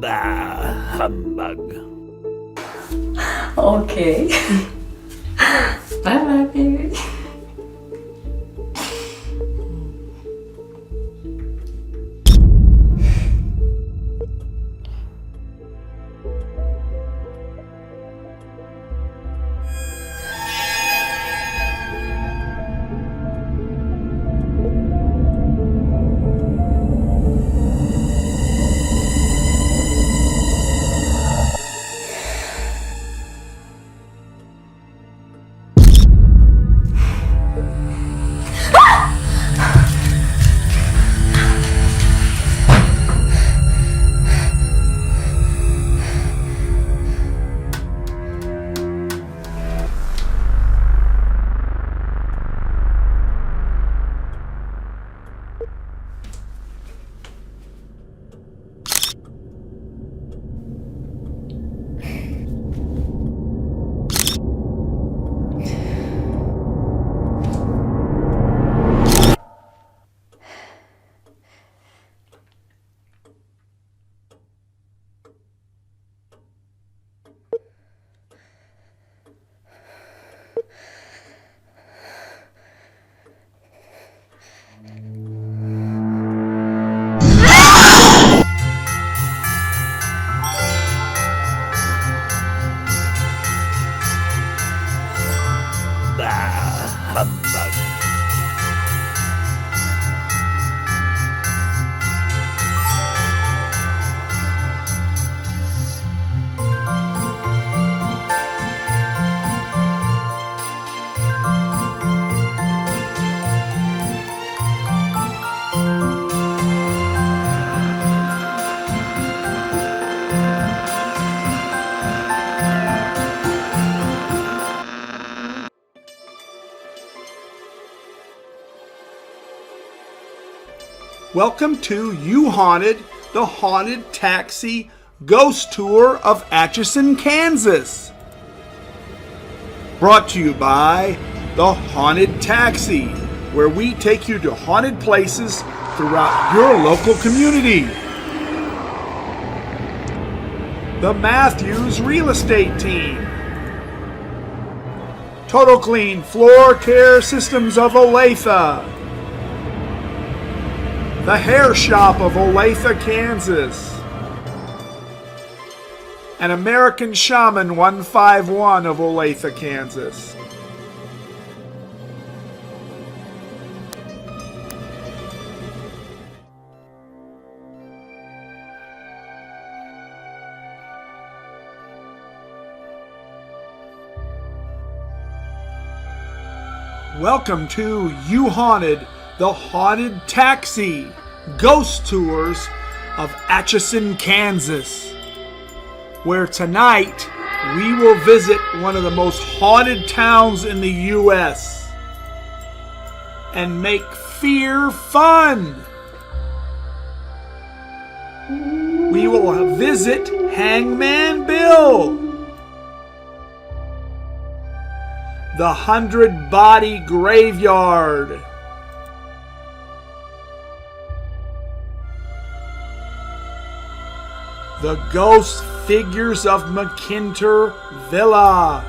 Bah, humbug. Okay. Bye bye, baby. Bah, humbug. Welcome to You Haunted, the Haunted Taxi Ghost Tour of Atchison, Kansas. Brought to you by the Haunted Taxi, where we take you to haunted places throughout your local community. The Matthews Real Estate Team. Total Clean Floor Care Systems of Olathe. The Hair Shop of Olathe, Kansas. An American Shaman 151 of Olathe, Kansas. Welcome to You Haunted, the Haunted Taxi Ghost Tours of Atchison, Kansas, where tonight we will visit one of the most haunted towns in the U.S. and make fear fun. We will visit Hangman Bill, the 100-body graveyard, the ghost figures of McKinter Villa,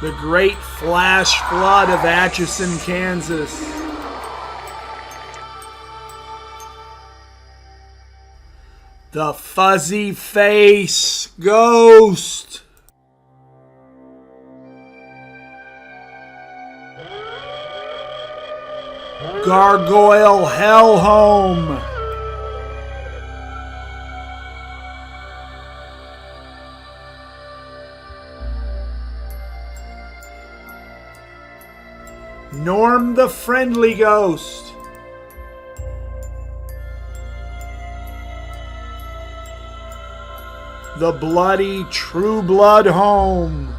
the great flash flood of Atchison, Kansas, the fuzzy face ghost, Gargoyle Hellhome, Norm the Friendly Ghost, the Bloody True Blood Home,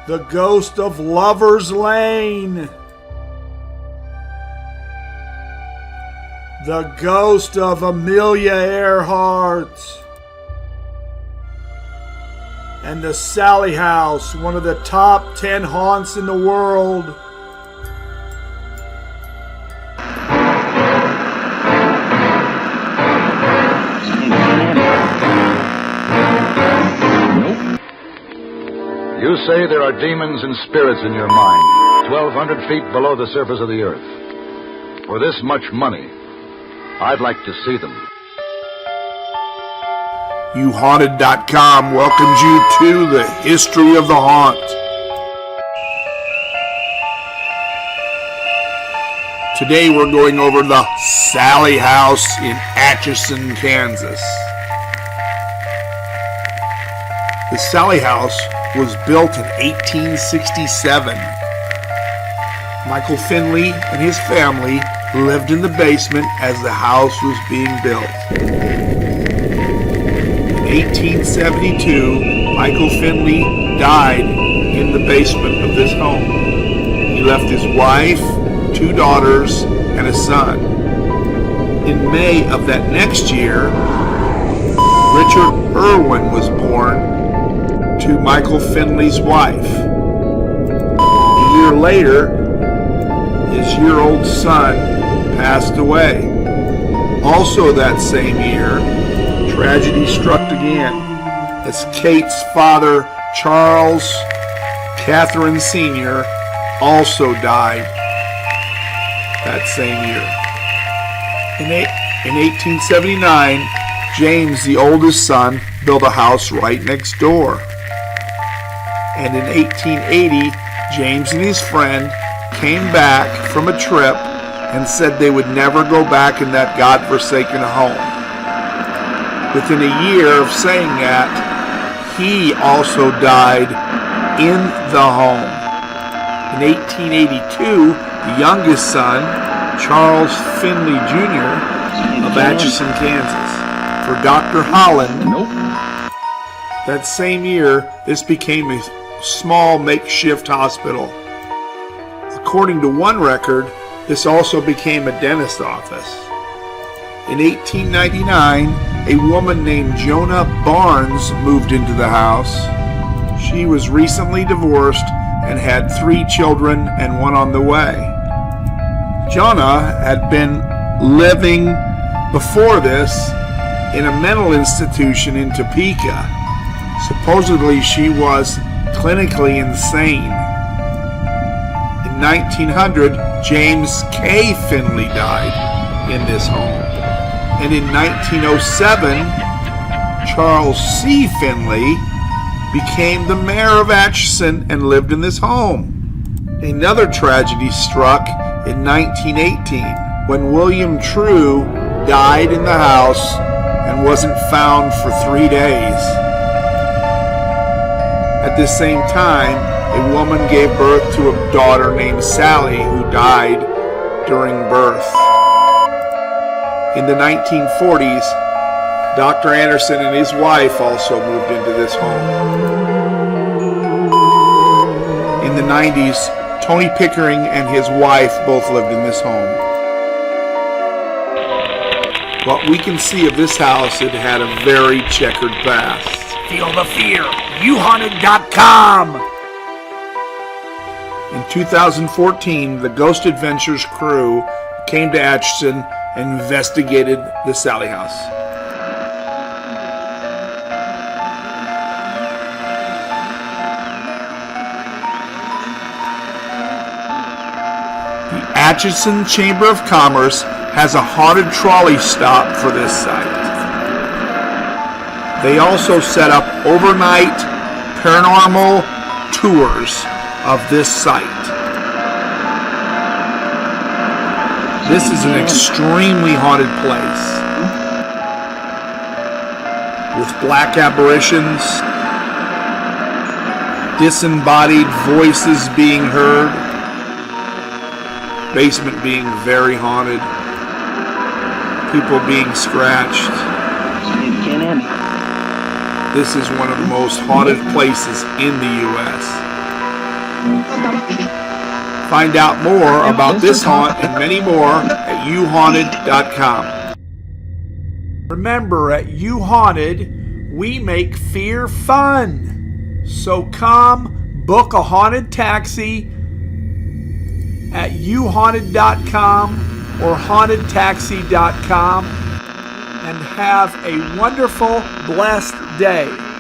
the Ghost of Lover's Lane, the Ghost of Amelia Earhart, and the Sally House, one of the top 10 haunts in the world. You say there are demons and spirits in your mind, 1,200 feet below the surface of the earth. For this much money, I'd like to see them. YouHaunted.com welcomes you to the history of the haunt. Today we're going over the Sally House in Atchison, Kansas. The Sally House was built in 1867. Michael Finley and his family lived in the basement as the house was being built. In 1872, Michael Finley died in the basement of this home. He left his wife, 2 daughters, and a son. In May of that next year, Richard Irwin was born to Michael Finley's wife. A year later, his year-old son passed away. Also that same year, tragedy struck again as Kate's father, Charles Catherine Sr., also died that same year. In 1879, James, the oldest son, built a house right next door. And in 1880, James and his friend came back from a trip and said they would never go back in that godforsaken home. Within a year of saying that, he also died in the home. In 1882, the youngest son, Charles Finley Jr. of Atchison, Kansas, for Dr. Holland. That same year, this became a small makeshift hospital. According to one record, this also became a dentist's office. In 1899, a woman named Jonah Barnes moved into the house. She was recently divorced and had 3 children and 1 on the way. Jonah had been living before this in a mental institution in Topeka. Supposedly she was clinically insane. In 1900, James K. Finley died in this home. And in 1907, Charles C. Finley became the mayor of Atchison and lived in this home. Another tragedy struck in 1918 when William True died in the house and wasn't found for 3 days. At the same time, a woman gave birth to a daughter named Sally who died during birth. In the 1940s, Dr. Anderson and his wife also moved into this home. In the 90s, Tony Pickering and his wife both lived in this home. What we can see of this house, it had a very checkered past. Feel the fear. YouHaunted.com. In 2014, the Ghost Adventures crew came to Atchison and investigated the Sally House. The Atchison Chamber of Commerce has a haunted trolley stop for this site. They also set up overnight paranormal tours of this site. This is an extremely haunted place with black apparitions, disembodied voices being heard, basement being very haunted, people being scratched. This is one of the most haunted places in the U.S. Find out more about this haunt and many more at YouHaunted.com. Remember, at You Haunted, we make fear fun. So come book a haunted taxi at youhaunted.com or hauntedtaxi.com and have a wonderful, blessed day.